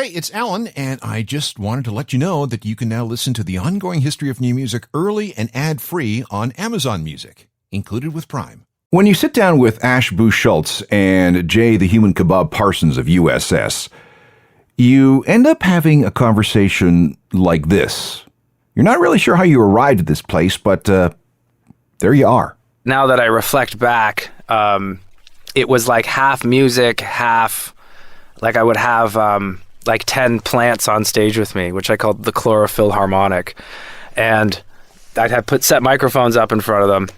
Hey, it's Alan, and I just wanted to let you know that you can now listen to the ongoing history of new music early and ad-free on Amazon Music, included with Prime. When you sit down with Ash Boschultz and Jay, the Human Kebab Parsons of USS, you end up having a conversation like this. You're not really sure how you arrived at this place, but there you are. Now that I reflect back, it was like half music, half like I would have like 10 plants on stage with me, which I called the chlorophyll harmonic. And I'd have set microphones up in front of them.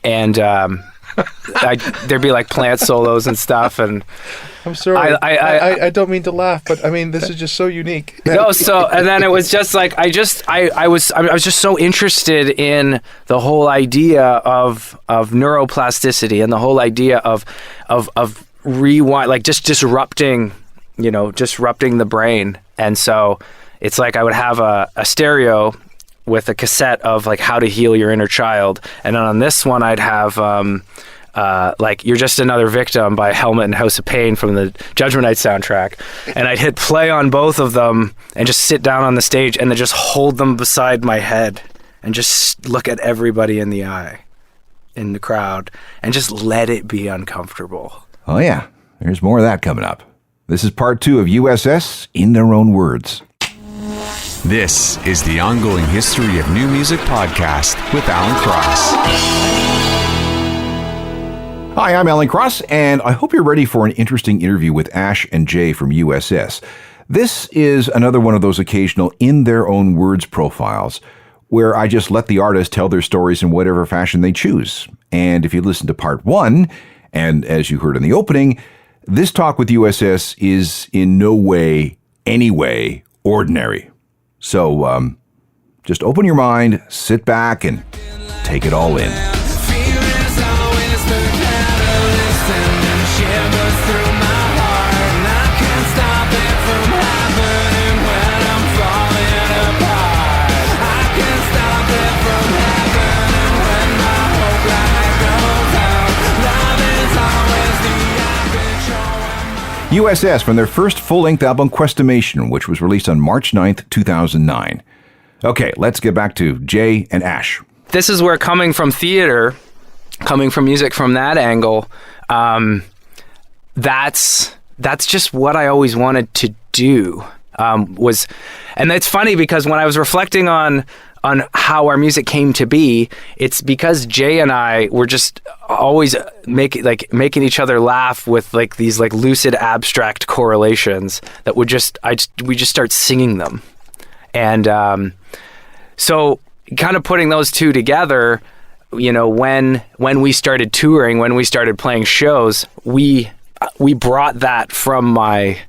And there'd be like plant solos and stuff. And I'm sorry. I don't mean to laugh, but I mean, this is just so unique. No, and then it was just like, I was just so interested in the whole idea of neuroplasticity and the whole idea of rewind, like just disrupting the brain. And so it's like I would have a stereo with a cassette of like how to heal your inner child. And then on this one, I'd have like You're Just Another Victim by Helmet and House of Pain from the Judgment Night soundtrack. And I'd hit play on both of them and just sit down on the stage and then just hold them beside my head and just look at everybody in the eye in the crowd and just let it be uncomfortable. Oh yeah, there's more of that coming up. This is part 2 of USS in their own words. This is the Ongoing History of New Music podcast with Alan Cross. Hi, I'm Alan Cross, and I hope you're ready for an interesting interview with Ash and Jay from USS. This is another one of those occasional in their own words profiles where I just let the artist tell their stories in whatever fashion they choose. And if you listen to part 1, and as you heard in the opening, this talk with USS is in no way, anyway, ordinary. So, just open your mind, sit back, and take it all in. USS from their first full-length album, Questimation, which was released on March 9th, 2009. Okay, let's get back to Jay and Ash. This is where coming from theater, coming from music from that angle, that's just what I always wanted to do. And it's funny because when I was reflecting on how our music came to be, it's because Jay and I were just always making each other laugh with like these like lucid abstract correlations that we just start singing them. And so kind of putting those two together, when we started touring, when we started playing shows, we brought that from my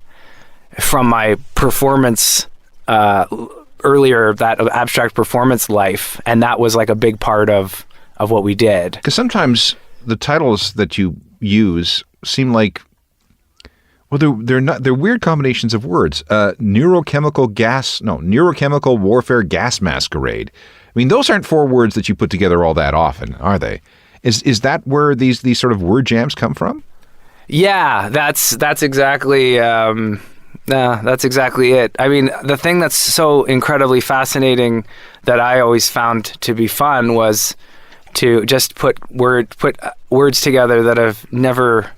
performance earlier, that abstract performance life, and that was like a big part of what we did. Because sometimes the titles that you use seem like, well, they're weird combinations of words. Neurochemical warfare gas masquerade. I mean, those aren't 4 words that you put together all that often, are they? Is that where these sort of word jams come from? Yeah, that's exactly. That's exactly it. I mean, the thing that's so incredibly fascinating that I always found to be fun was to just put words together that have never,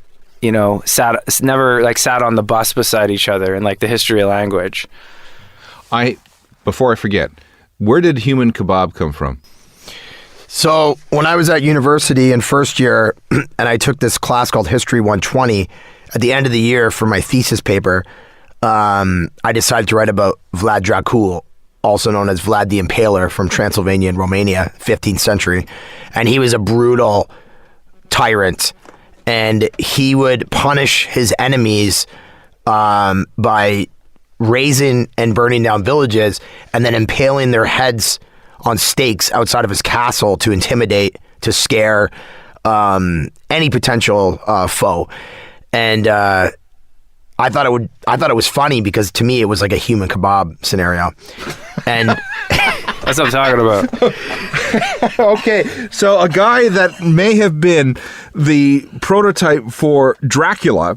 sat on the bus beside each other in like the history of language. Before I forget, where did Human Kebab come from? So when I was at university in first year, and I took this class called History 120, at the end of the year for my thesis paper, I decided to write about Vlad Dracul, also known as Vlad the Impaler from Transylvania and Romania, 15th century. And he was a brutal tyrant, and he would punish his enemies by razing and burning down villages and then impaling their heads on stakes outside of his castle to intimidate, to scare any potential foe. And I thought it was funny because to me it was like a human kebab scenario. And that's what I'm talking about. Okay, so a guy that may have been the prototype for Dracula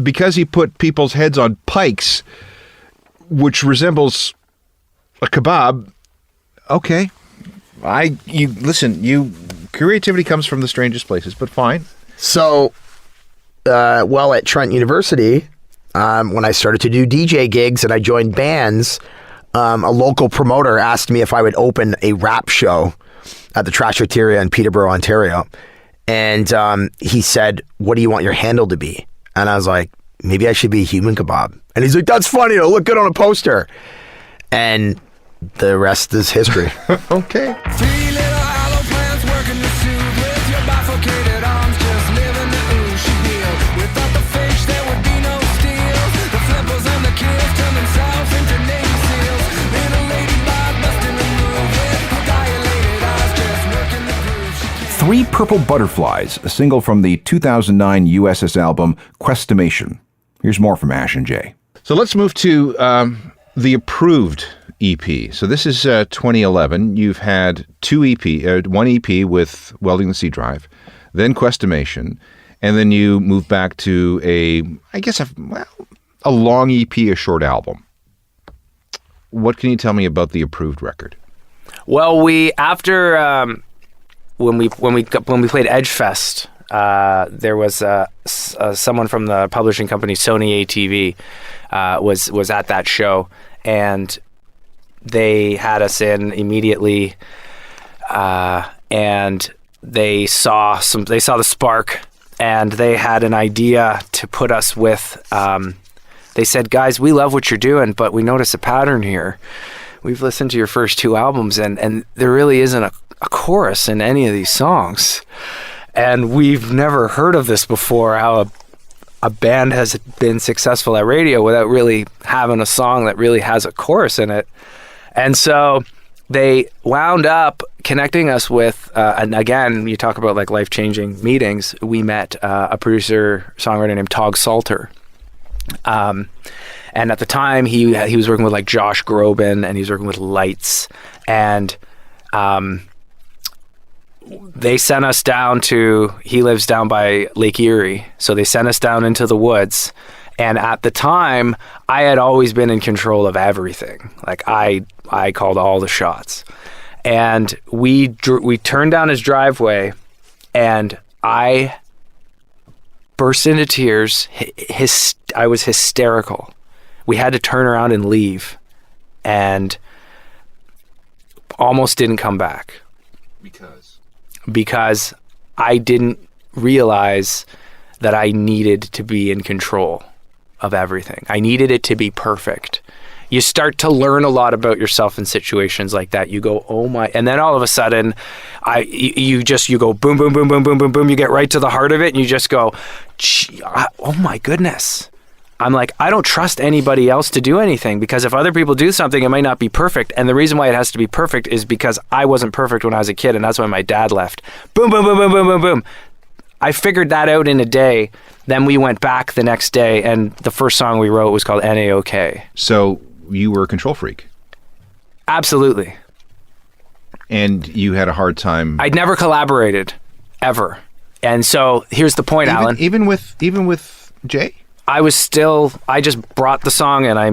because he put people's heads on pikes, which resembles a kebab. Okay. Creativity comes from the strangest places, but fine. So, at Trent University, when I started to do DJ gigs and I joined bands, a local promoter asked me if I would open a rap show at the Trashateria in Peterborough, Ontario. And he said, "What do you want your handle to be?" And I was like, "Maybe I should be Human Kebab." And he's like, "That's funny. It'll look good on a poster." And the rest is history. Okay. Three little hollow plants working the suit with your bifurcated arms, just living the ooze you heal. Without the fish, there would be no steel. The flippers and the kills turn themselves into Navy SEALs. Little ladybug busting a move with her dilated eyes, just working the groove. She can't. Three Purple Butterflies, a single from the 2009 USS album Questimation. Here's more from Ash and Jay. So let's move to the approved EP. So this is 2011. You've had one EP with Welding the Sea Drive, then Questimation, and then you moved back to a long EP, a short album. What can you tell me about the approved record? Well, when we played Edgefest, there was someone from the publishing company Sony ATV was at that show, and they had us in immediately, and they saw the spark, and they had an idea to put us with. They said, "Guys, we love what you're doing, but we notice a pattern here. We've listened to your first two albums, and there really isn't a chorus in any of these songs. And we've never heard of this before, how a band has been successful at radio without really having a song that really has a chorus in it." And so they wound up connecting us with, and again, you talk about like life-changing meetings. We met a producer-songwriter named Tog Salter. And at the time, he was working with like Josh Groban, and he was working with Lights. And they sent us down he lives down by Lake Erie. So they sent us down into the woods. And at the time, I had always been in control of everything. Like I called all the shots. And we turned down his driveway, and I burst into tears. I was hysterical. We had to turn around and leave, and almost didn't come back. Because I didn't realize that I needed to be in control of everything. I needed it to be perfect. You start to learn a lot about yourself in situations like that. You go, oh my, and then all of a sudden, you go boom, boom, boom, boom, boom, boom, boom. You get right to the heart of it, and you just go, oh my goodness. I'm like, I don't trust anybody else to do anything, because if other people do something, it might not be perfect. And the reason why it has to be perfect is because I wasn't perfect when I was a kid, and that's why my dad left. Boom, boom, boom, boom, boom, boom, boom. I figured that out in a day. Then we went back the next day, and the first song we wrote was called NAOK. So you were a control freak. Absolutely. And you had a hard time. I'd never collaborated, ever. And so here's the point, Alan. Even with Jay? I just brought the song, and I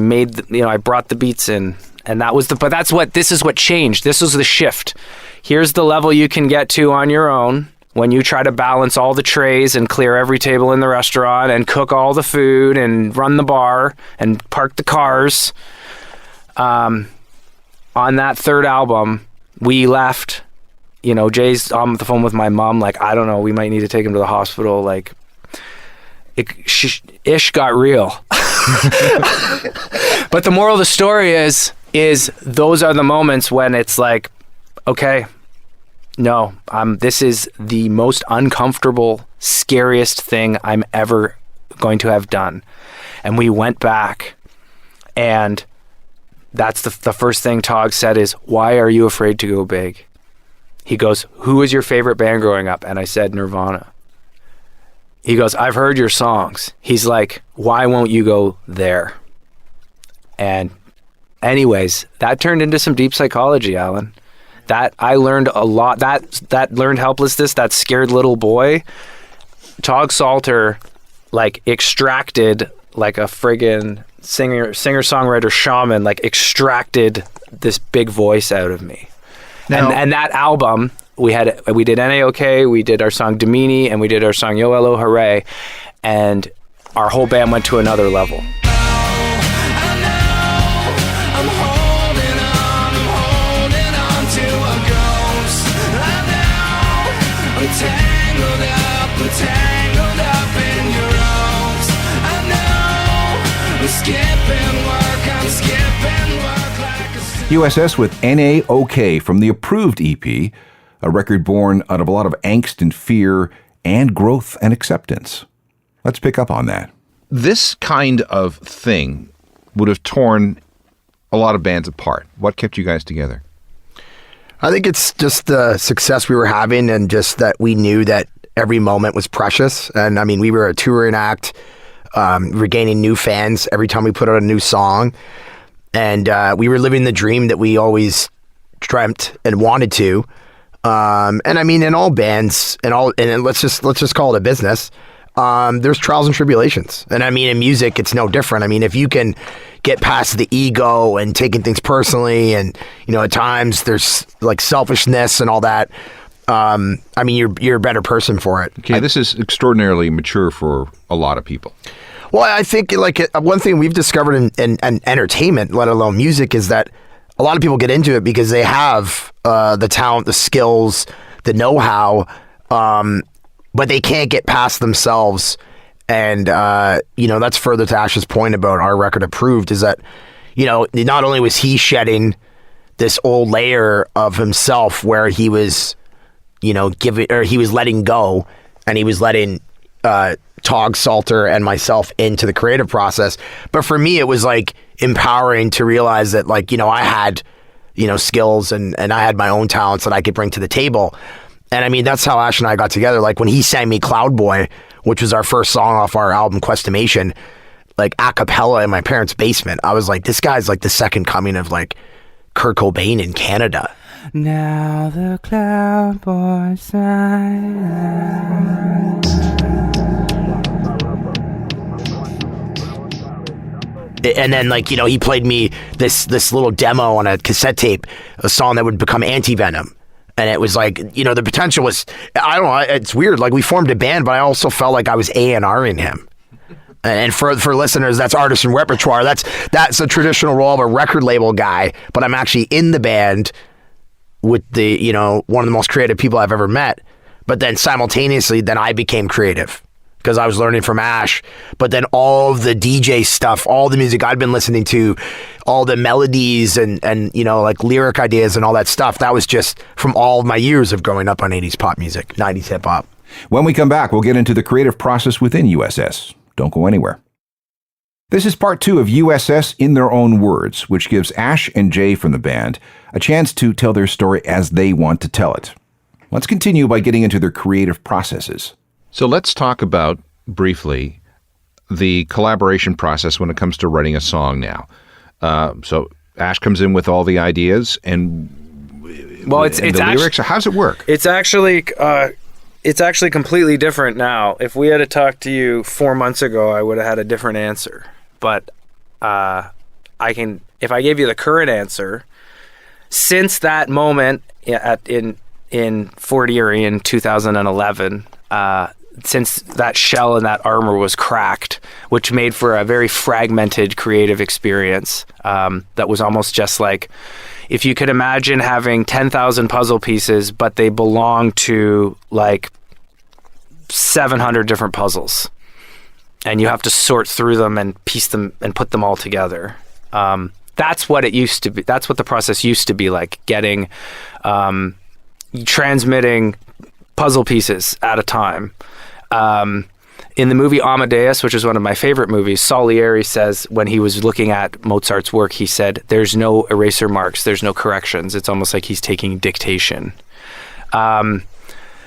I brought the beats in, and this is what changed. This was the shift. Here's the level you can get to on your own when you try to balance all the trays and clear every table in the restaurant and cook all the food and run the bar and park the cars. On that third album, we left, Jay's on the phone with my mom, like, I don't know, we might need to take him to the hospital, like, ish got real. But the moral of the story is those are the moments when it's like, okay, no, this is the most uncomfortable, scariest thing I'm ever going to have done. And we went back, and that's the first thing Tog said is, why are you afraid to go big? He goes, who was your favorite band growing up? And I said, Nirvana. He goes, I've heard your songs. He's like, why won't you go there? And anyways, that turned into some deep psychology, Alan. That I learned a lot. That learned helplessness, that scared little boy. Tog Salter like extracted like a friggin' singer-songwriter shaman, like extracted this big voice out of me. Now- And that album, we did NAOK, we did our song Domini, and we did our song Yo Hello Hooray, and our whole band went to another level. Tangled up in your arms. I know. I'm skipping work. I'm skipping work like a USS with NAOK from the Approved EP, a record born out of a lot of angst and fear and growth and acceptance. Let's pick up on that. This kind of thing would have torn a lot of bands apart. What kept you guys together? I think it's just the success we were having and just that we knew that every moment was precious. And I mean, we were a touring act. We were gaining new fans every time we put out a new song. And we were living the dream that we always dreamt and wanted to. And I mean, in all bands and let's just call it a business. There's trials and tribulations. And I mean, in music, it's no different. I mean, if you can get past the ego and taking things personally and, you know, at times there's like selfishness and all that, I mean, you're a better person for it. Okay, this is extraordinarily mature for a lot of people. Well, I think like one thing we've discovered in entertainment, let alone music, is that a lot of people get into it because they have the talent, the skills, the know-how, but they can't get past themselves. And, you know, that's further to Ash's point about our record Approved, is that, you know, not only was he shedding this old layer of himself where he was, you know, he was letting go and he was letting Tog Salter and myself into the creative process. But for me, it was like empowering to realize that, like, you know, I had, you know, skills and I had my own talents that I could bring to the table. And I mean, that's how Ash and I got together. Like when he sang me Cloud Boy, which was our first song off our album Questimation, like a cappella in my parents' basement, I was like, this guy's like the second coming of like Kurt Cobain in Canada. Now the Cloud Boy sign. And then, like, you know, he played me this little demo on a cassette tape, a song that would become Anti-Venom. And it was like, you know, the potential was, I don't know, it's weird. Like, we formed a band, but I also felt like I was A&Ring him. And for listeners, that's artist and repertoire. That's a traditional role of a record label guy, but I'm actually in the band with the, you know, one of the most creative people I've ever met. But then simultaneously, then I became creative because I was learning from Ash. But then all of the DJ stuff, all the music I'd been listening to, all the melodies and you know, like lyric ideas and all that stuff, that was just from all of my years of growing up on 80s pop music, 90s hip hop. When we come back, we'll get into the creative process within USS. Don't go anywhere. This is part 2 of USS in Their Own Words, which gives Ash and Jay from the band a chance to tell their story as they want to tell it. Let's continue by getting into their creative processes. So let's talk about, briefly, the collaboration process when it comes to writing a song now. So Ash comes in with all the ideas and It's the lyrics. How does it work? It's actually completely different now. If we had talked to you 4 months ago, I would have had a different answer. But if I gave you the current answer, since that moment in Fort Erie in 2011, since that shell and that armor was cracked, which made for a very fragmented creative experience, that was almost just like, if you could imagine having 10,000 puzzle pieces, but they belong to like 700 different puzzles, and you have to sort through them and piece them and put them all together. That's what it used to be. That's what the process used to be like, transmitting puzzle pieces at a time. In the movie Amadeus, which is one of my favorite movies, Salieri says when he was looking at Mozart's work, he said, there's no eraser marks, there's no corrections. It's almost like he's taking dictation.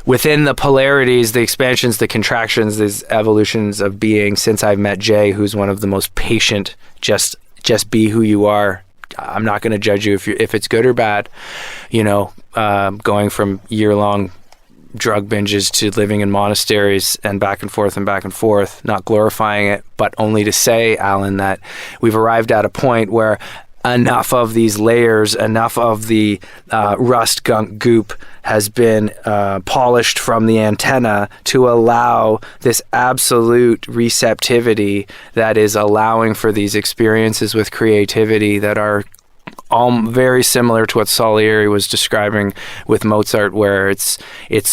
Within the polarities, the expansions, the contractions, these evolutions of being, since I've met Jay, who's one of the most patient, just be who you are. I'm not going to judge you if it's good or bad, you know, going from year-long drug binges to living in monasteries and back and forth, not glorifying it, but only to say, Alan, that we've arrived at a point where enough of these layers, enough of the rust, gunk, goop has been polished from the antenna to allow this absolute receptivity that is allowing for these experiences with creativity that are very similar to what Salieri was describing with Mozart, where it's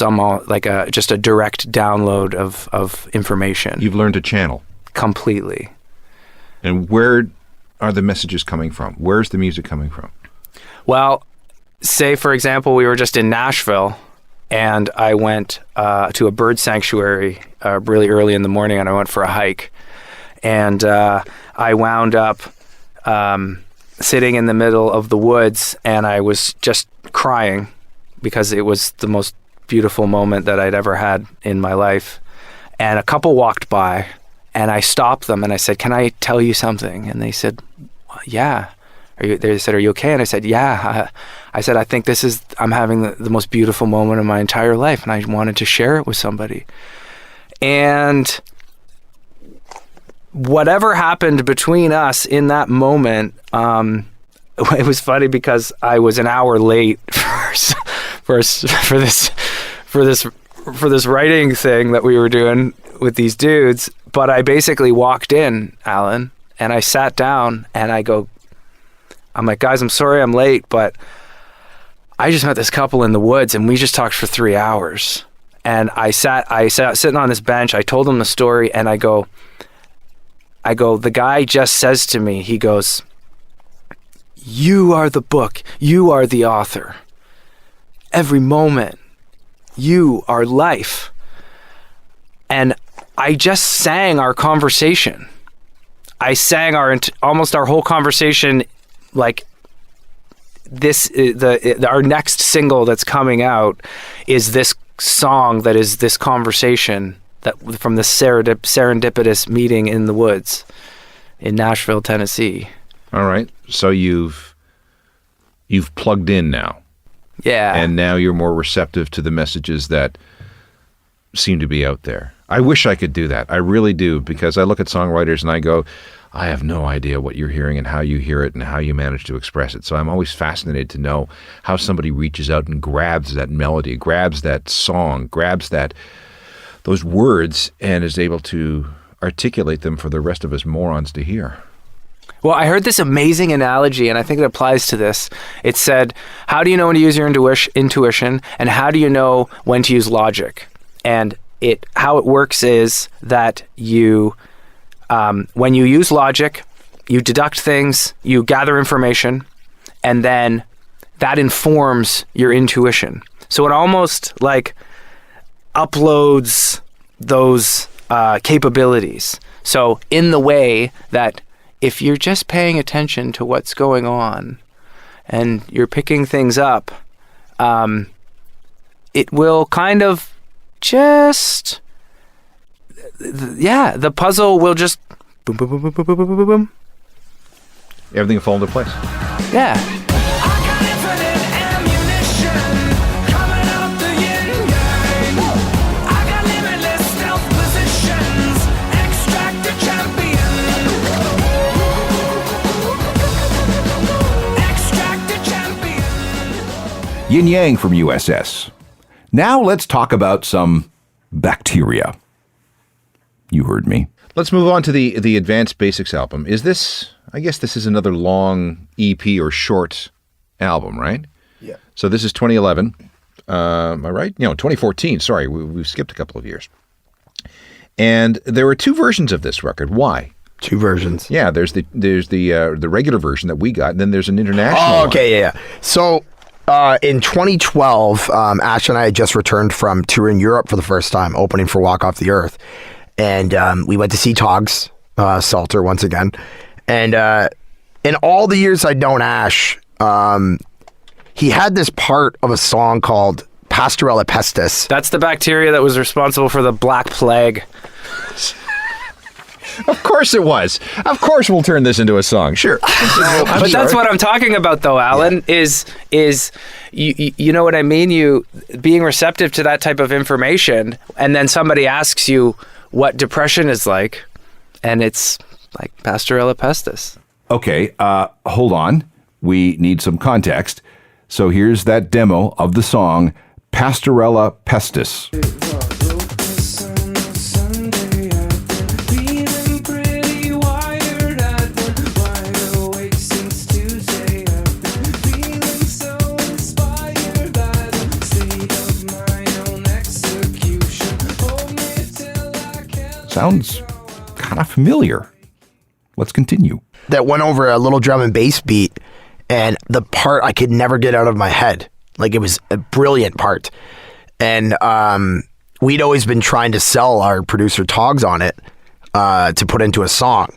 almost like just a direct download of information. You've learned to channel. Completely. And where are the messages coming from? Where's the music coming from? Well, say, for example, we were just in Nashville, and I went to a bird sanctuary really early in the morning, and I went for a hike. And I wound up sitting in the middle of the woods, and I was just crying because it was the most beautiful moment that I'd ever had in my life. And a couple walked by, and I stopped them, and I said, "Can I tell you something?" And they said, "Yeah." They said, "Are you okay?" And I said, "Yeah." I said, "I think I'm having the most beautiful moment of my entire life, and I wanted to share it with somebody." And whatever happened between us in that moment, it was funny because I was an hour late for this writing thing that we were doing with these dudes. But I basically walked in, Alan, and I sat down, and I'm like, "Guys, I'm sorry I'm late, but I just met this couple in the woods, and we just talked for 3 hours." And I sat sitting on this bench. I told them the story, and I go, "The guy just says to me," he goes, "You are the book. You are the author. Every moment, you are life." And I just sang our conversation. I sang almost our whole conversation, like this. Our next single that's coming out is this song that is this conversation that from the serendipitous meeting in the woods in Nashville, Tennessee. All right. So you've plugged in now. Yeah. And now you're more receptive to the messages that seem to be out there. I wish I could do that. I really do, because I look at songwriters and I go, I have no idea what you're hearing and how you hear it and how you manage to express it. So I'm always fascinated to know how somebody reaches out and grabs that melody, grabs that song, grabs those words, and is able to articulate them for the rest of us morons to hear. Well, I heard this amazing analogy, and I think it applies to this. It said, how do you know when to use your intuition, and how do you know when to use logic? And how it works is that you, when you use logic, you deduct things, you gather information, and then that informs your intuition. So it almost like uploads those capabilities. So in the way that if you're just paying attention to what's going on and you're picking things up, it will kind of just, the puzzle will just boom, boom, boom, boom, boom, boom, boom, boom, boom. Everything will fall into place. Yeah. Yin Yang from USS. Now let's talk about some bacteria. You heard me. Let's move on to the Advanced Basics album. I guess this is another long EP or short album, right? Yeah. So this is 2011. Am I right? No, 2014. Sorry, we've skipped a couple of years. And there were two versions of this record. Why? Two versions. Yeah, there's the regular version that we got, and then there's an international one. Okay, yeah. So in 2012, Ash and I had just returned from touring Europe for the first time, opening for Walk Off the Earth. And we went to see Togs, Salter once again. And in all the years I'd known Ash, he had this part of a song called Pastorella pestis. That's the bacteria that was responsible for the Black Plague. Of course it was. Of course we'll turn this into a song. Sure. But that's what I'm talking about, though, Alan. Is you know what I mean? You being receptive to that type of information, and then somebody asks you what depression is like, and it's like Pastorella pestis. Okay, hold on. We need some context. So here's that demo of the song Pastorella pestis. Sounds kind of familiar. Let's continue. That went over a little drum and bass beat, and the part I could never get out of my head. Like, it was a brilliant part. And we'd always been trying to sell our producer Togs on it to put into a song.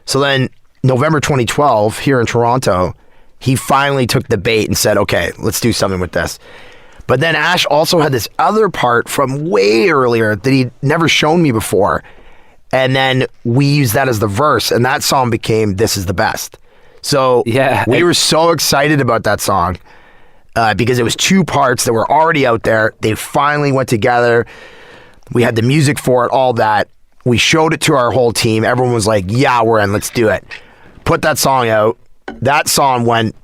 So then November 2012, here in Toronto, he finally took the bait and said, okay, let's do something with this. But then Ash also had this other part from way earlier that he'd never shown me before. And then we used that as the verse, and that song became This Is the Best. So we were so excited about that song because it was two parts that were already out there. They finally went together. We had the music for it, all that. We showed it to our whole team. Everyone was like, yeah, we're in, let's do it. Put that song out. That song went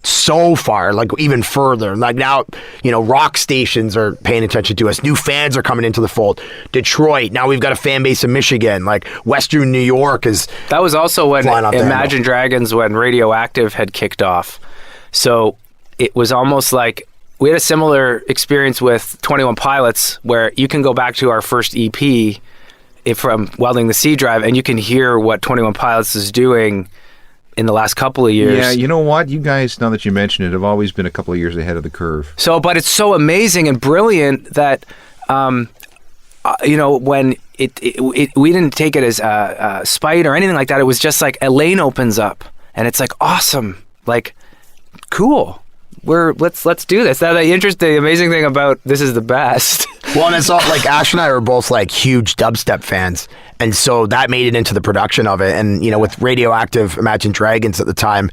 so far, like even further. Like now, you know, rock stations are paying attention to us. New fans are coming into the fold. Detroit, now we've got a fan base in Michigan. Like Western New York is. That was also when Imagine Dragons, when Radioactive had kicked off. So it was almost like we had a similar experience with 21 Pilots, where you can go back to our first EP from Welding the C Drive, and you can hear what 21 Pilots is doing in the last couple of years. Yeah, you know what? You guys, now that you mention it, have always been a couple of years ahead of the curve. So, but it's so amazing and brilliant that, you know, when we didn't take it as spite or anything like that. It was just like a lane opens up, and it's like awesome, like cool. Let's do this. The amazing thing about This Is the Best. Well, and it's all like Ash and I are both like huge dubstep fans, and so that made it into the production of it. And you know, with Radioactive, Imagine Dragons at the time,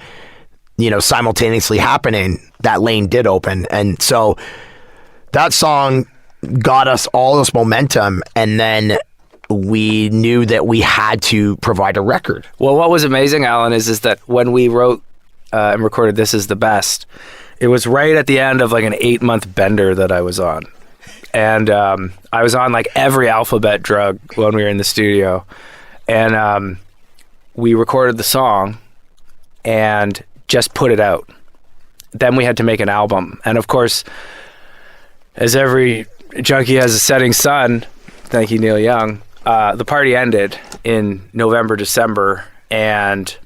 you know, simultaneously happening, that lane did open, and so that song got us all this momentum, and then we knew that we had to provide a record. Well, what was amazing, Alan, is that when we wrote and recorded This Is the Best, it was right at the end of like an 8-month bender that I was on. And I was on like every alphabet drug when we were in the studio. And we recorded the song and just put it out. Then we had to make an album. And of course, as every junkie has a setting sun, thank you, Neil Young, the party ended in November, December, and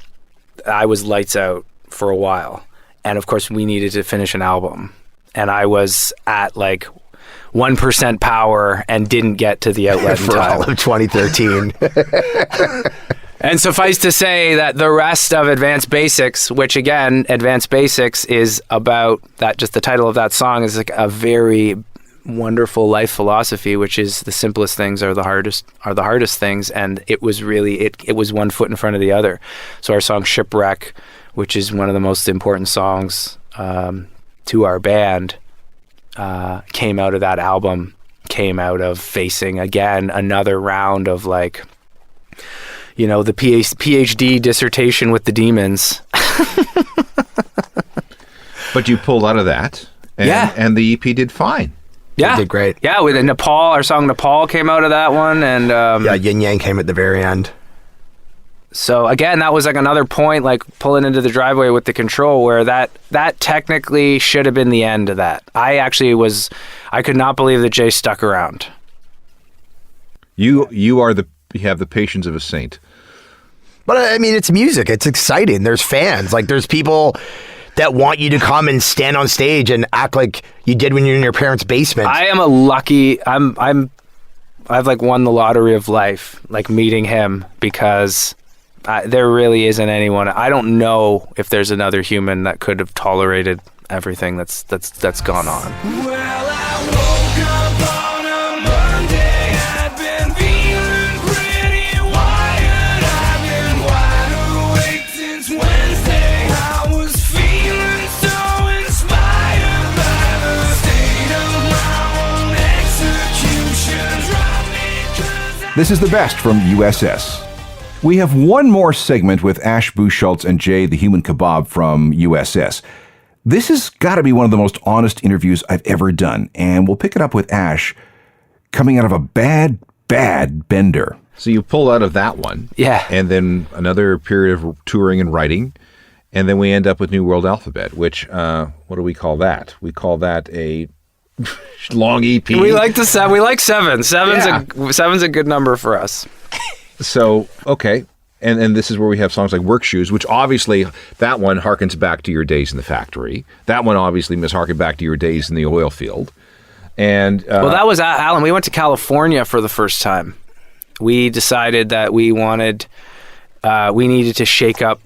I was lights out for a while. And of course, we needed to finish an album. And I was at like 1% power and didn't get to the outlet in for time. all of 2013. And suffice to say that the rest of Advanced Basics, which again, Advanced Basics is about that, just the title of that song is like a very wonderful life philosophy, which is the simplest things are the hardest things. And it was really, it was one foot in front of the other. So our song Shipwreck, which is one of the most important songs to our band, came out of that album, came out of facing, again, another round of like, you know, the PhD dissertation with the demons. But you pulled out of that, and the EP did fine. Yeah, it did great. Yeah, with Nepal, our song Nepal came out of that one, and Yin Yang came at the very end. So again, that was like another point, like pulling into the driveway with the Control, where that technically should have been the end of that. I could not believe that Jay stuck around. You have the patience of a saint. But I mean, it's music. It's exciting. There's fans. Like there's people that want you to come and stand on stage and act like you did when you're in your parents' basement. I am I've like won the lottery of life, like meeting him, because there really isn't anyone. I don't know if there's another human that could have tolerated everything that's gone on. Well, I woke up on a Monday. I'd been feeling pretty wired. This is the best from USS. We have one more segment with Ash Boschultz and Jay, the Human Kebab from USS. This has got to be one of the most honest interviews I've ever done, and we'll pick it up with Ash coming out of a bad bender. So you pull out of that one. Yeah. And then another period of touring and writing. And then we end up with New World Alphabet, which, what do we call that? We call that a long EP. We like seven. Seven's a good number for us. So, okay. And this is where we have songs like Work Shoes, which obviously, that one harkens back to your days in the factory. That one obviously must harken back to your days in the oil field. And well, that was Alan. We went to California for the first time. We decided that we needed to shake up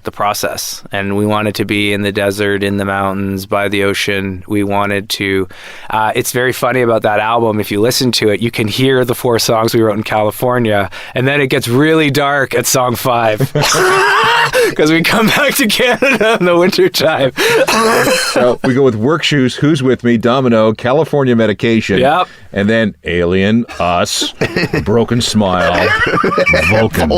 the process, and we wanted to be in the desert, in the mountains, by the ocean. We wanted to. It's very funny about that album. If you listen to it, you can hear the 4 songs we wrote in California, and then it gets really dark at song 5 because we come back to Canada in the wintertime. So we go with Work Shoes, Who's With Me, Domino, California Medication. Yep. And then Alien, Us, Broken Smile, Vulcan.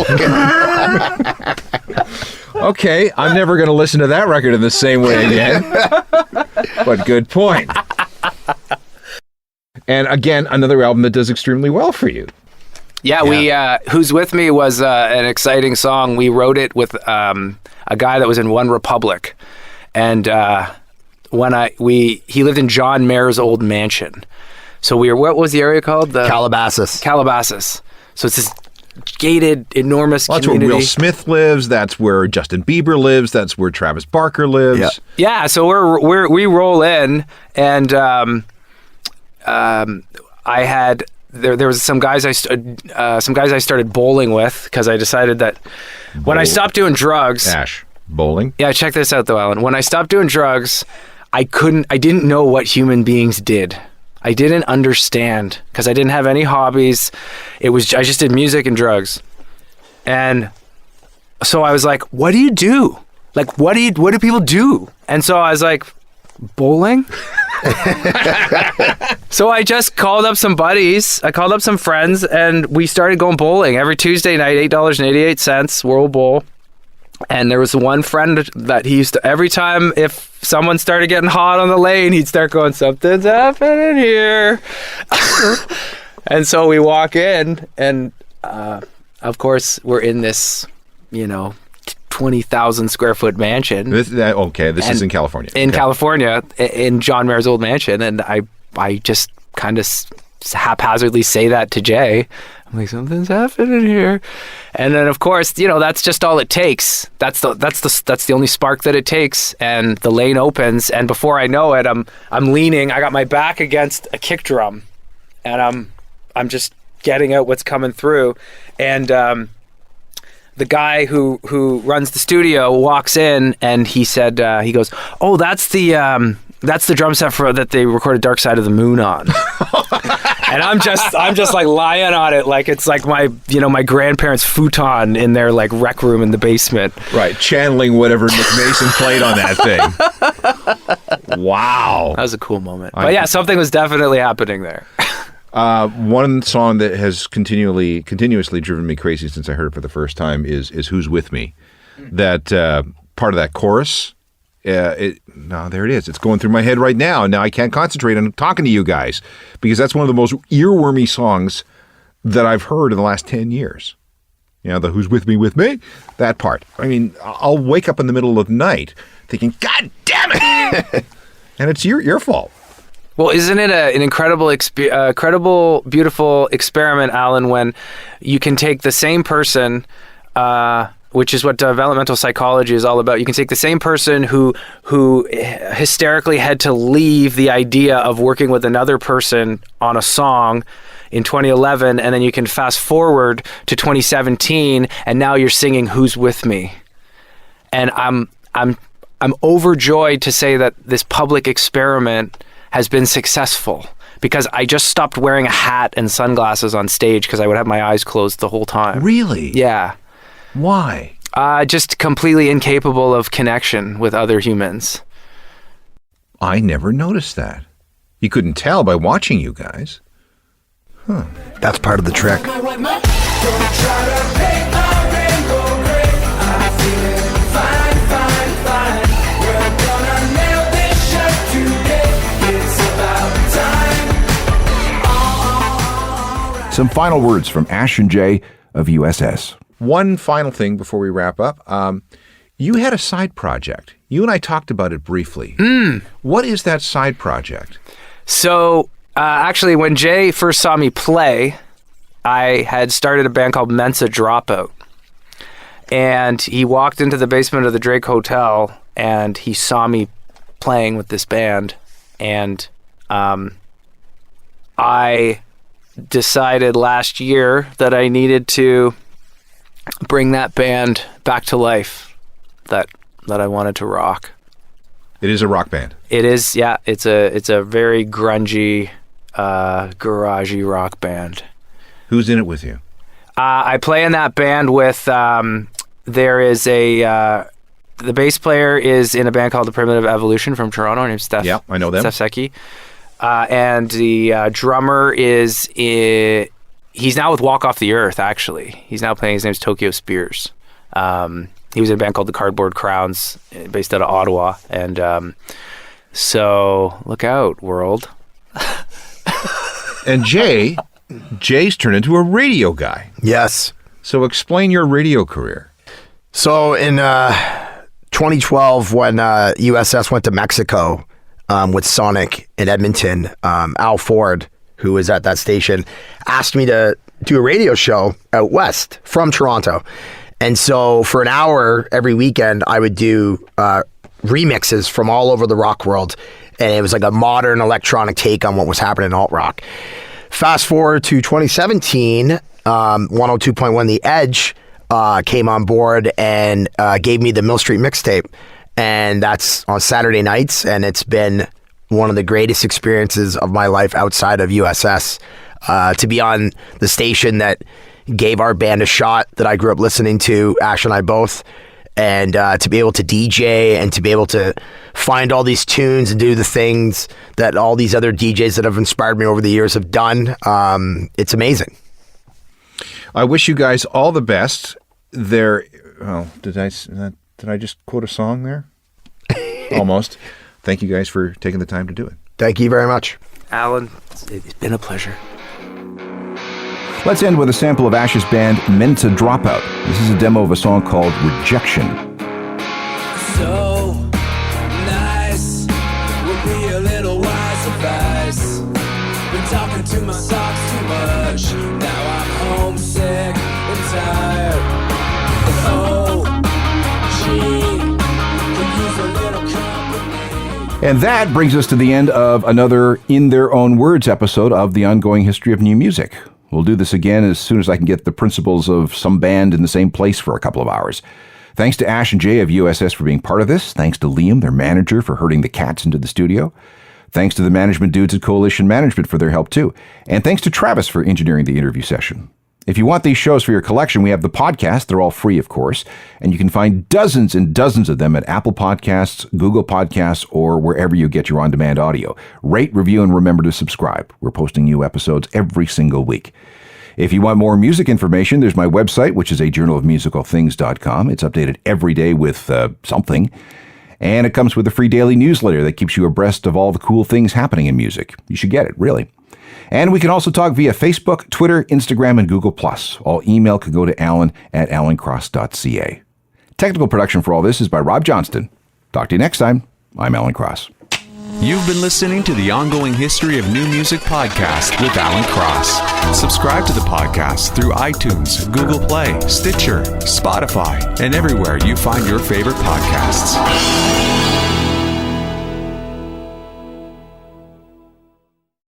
Okay, I'm never going to listen to that record in the same way again. But good point. And again, another album that does extremely well for you. Yeah, we Who's With Me was an exciting song. We wrote it with a guy that was in One Republic. And he lived in John Mayer's old mansion. So what was the area called? Calabasas. So it's this gated, enormous community. That's where Will Smith lives. That's where Justin Bieber lives. That's where Travis Barker lives. Yeah. So we roll in, and I had there was some guys I started bowling with because I decided that when I stopped doing drugs. Ash, bowling. Yeah, check this out though, Alan. When I stopped doing drugs, I didn't know what human beings did. I didn't understand because I didn't have any hobbies. I just did music and drugs. And so I was like, what do you do? Like, what do people do? And so I was like, bowling? So I just called up some buddies. I called up some friends and we started going bowling every Tuesday night, $8.88, World Bowl. And there was one friend that he used to, every time if someone started getting hot on the lane, he'd start going, something's happening here. And so we walk in and, of course, we're in this, 20,000 square foot mansion. This is in California. In California, in John Mayer's old mansion. And I just kind of haphazardly say that to Jay. I'm like, something's happening here. And then, of course, that's just all it takes. That's the only spark that it takes. And the lane opens. And before I know it, I'm leaning. I got my back against a kick drum. And I'm just getting out what's coming through. And the guy who runs the studio walks in and he said, he goes, oh, that's the drum set that they recorded Dark Side of the Moon on. And I'm just like lying on it like it's like my grandparents' futon in their like rec room in the basement. Right, channeling whatever Nick Mason played on that thing. Wow. That was a cool moment. But yeah, something was definitely happening there. One song that has continuously driven me crazy since I heard it for the first time is Who's With Me. That part of that chorus, there it is. It's going through my head right now. Now I can't concentrate on talking to you guys because that's one of the most earwormy songs that I've heard in the last 10 years. The Who's With Me, that part. I mean, I'll wake up in the middle of the night thinking, God damn it! And it's your fault. Well, isn't it an incredible, beautiful experiment, Alan, when you can take the same person, which is what developmental psychology is all about. You can take the same person who hysterically had to leave the idea of working with another person on a song in 2011, and then you can fast forward to 2017, and now you're singing "Who's With Me," and I'm overjoyed to say that this public experiment has been successful because I just stopped wearing a hat and sunglasses on stage because I would have my eyes closed the whole time. Really? Yeah. Why? Just completely incapable of connection with other humans. I never noticed that. You couldn't tell by watching you guys. That's part of the trick. Don't try to paint a rainbow gray. I'm feeling fine, fine, fine. We're gonna nail this shirt today. It's about time. Some final words from Ash and Jay of USS. One final thing before we wrap up. You had a side project. You and I talked about it briefly. What is that side project? So, actually, when Jay first saw me play, I had started a band called Mensa Dropout. And he walked into the basement of the Drake Hotel, and he saw me playing with this band. And I decided last year that I needed to bring that band back to life that I wanted to rock. It is a rock band. It is, yeah. It's a very grungy, garagey rock band. Who's in it with you? I play in that band with, there is the bass player is in a band called The Primitive Evolution from Toronto, named Steph. Yeah, I know them. Steph Secchi. And the drummer is, he's now with Walk Off the Earth, actually. He's now playing, his name's Tokyo Spears. He was in a band called the Cardboard Crowns, based out of Ottawa. And so, look out, world. And Jay's turned into a radio guy. Yes. So explain your radio career. So in 2012, when USS went to Mexico with Sonic in Edmonton, Al Ford, who was at that station, asked me to do a radio show out west from Toronto. And so for an hour every weekend, I would do remixes from all over the rock world. And it was like a modern electronic take on what was happening in alt rock. Fast forward to 2017, 102.1 The Edge came on board and gave me the Mill Street mixtape. And that's on Saturday nights. And it's been one of the greatest experiences of my life outside of USS, to be on the station that gave our band a shot that I grew up listening to, Ash and I both, and to be able to DJ and to be able to find all these tunes and do the things that all these other DJs that have inspired me over the years have done. It's amazing. I wish you guys all the best. Did I just quote a song there? Almost. Thank you guys for taking the time to do it. Thank you very much. Alan, it's been a pleasure. Let's end with a sample of Ash's band Mensa Dropout. This is a demo of a song called Rejection. So nice, would be a little wise advice. Been talking to my socks too much. Now I'm homesick and tired. Oh, gee, could use a little company. And that brings us to the end of another In Their Own Words episode of the Ongoing History of New Music. We'll do this again as soon as I can get the principals of some band in the same place for a couple of hours. Thanks to Ash and Jay of USS for being part of this. Thanks to Liam, their manager, for herding the cats into the studio. Thanks to the management dudes at Coalition Management for their help too. And thanks to Travis for engineering the interview session. If you want these shows for your collection, we have the podcast. They're all free, of course. And you can find dozens and dozens of them at Apple Podcasts, Google Podcasts, or wherever you get your on-demand audio. Rate, review, and remember to subscribe. We're posting new episodes every single week. If you want more music information, there's my website, which is ajournalofmusicalthings.com. It's updated every day with something. And it comes with a free daily newsletter that keeps you abreast of all the cool things happening in music. You should get it, really. And we can also talk via Facebook, Twitter, Instagram, and Google+. All email can go to alan@alancross.ca. Technical production for all this is by Rob Johnston. Talk to you next time. I'm Alan Cross. You've been listening to the Ongoing History of New Music podcast with Alan Cross. Subscribe to the podcast through iTunes, Google Play, Stitcher, Spotify, and everywhere you find your favorite podcasts.